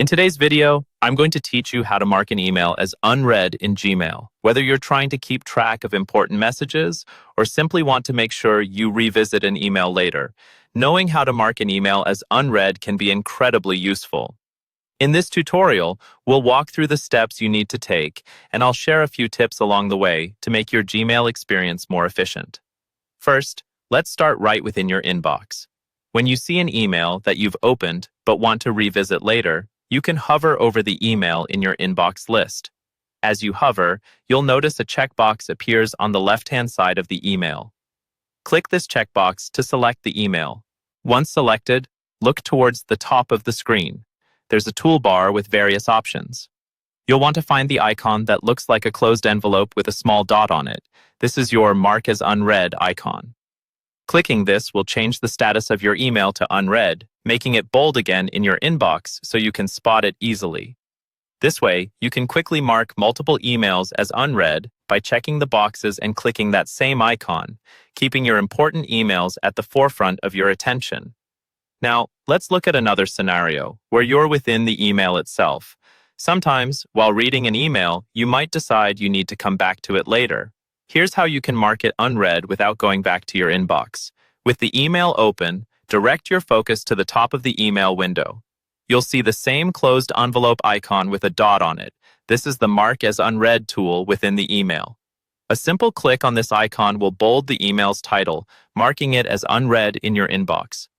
In today's video, I'm going to teach you how to mark an email as unread in Gmail, whether you're trying to keep track of important messages or simply want to make sure you revisit an email later. Knowing how to mark an email as unread can be incredibly useful. In this tutorial, we'll walk through the steps you need to take, and I'll share a few tips along the way to make your Gmail experience more efficient. First, let's start right within your inbox. When you see an email that you've opened but want to revisit later, you can hover over the email in your inbox list. As you hover, you'll notice a checkbox appears on the left-hand side of the email. Click this checkbox to select the email. Once selected, look towards the top of the screen. There's a toolbar with various options. You'll want to find the icon that looks like a closed envelope with a small dot on it. This is your Mark as Unread icon. Clicking this will change the status of your email to unread, making it bold again in your inbox so you can spot it easily. This way, you can quickly mark multiple emails as unread by checking the boxes and clicking that same icon, keeping your important emails at the forefront of your attention. Now, let's look at another scenario where you're within the email itself. Sometimes, while reading an email, you might decide you need to come back to it later. Here's how you can mark it unread without going back to your inbox. With the email open, direct your focus to the top of the email window. You'll see the same closed envelope icon with a dot on it. This is the Mark as Unread tool within the email. A simple click on this icon will bold the email's title, marking it as unread in your inbox.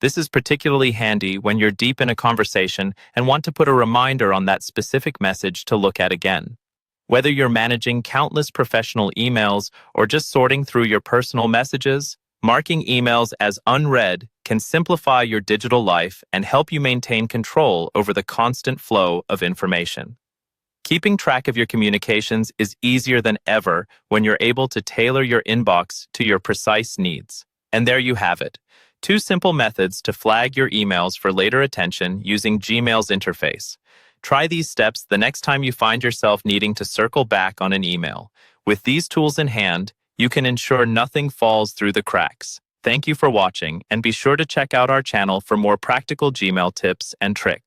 This is particularly handy when you're deep in a conversation and want to put a reminder on that specific message to look at again. Whether you're managing countless professional emails or just sorting through your personal messages, marking emails as unread can simplify your digital life and help you maintain control over the constant flow of information. Keeping track of your communications is easier than ever when you're able to tailor your inbox to your precise needs. And there you have it. 2 simple methods to flag your emails for later attention using Gmail's interface. Try these steps the next time you find yourself needing to circle back on an email. With these tools in hand, you can ensure nothing falls through the cracks. Thank you for watching, and be sure to check out our channel for more practical Gmail tips and tricks.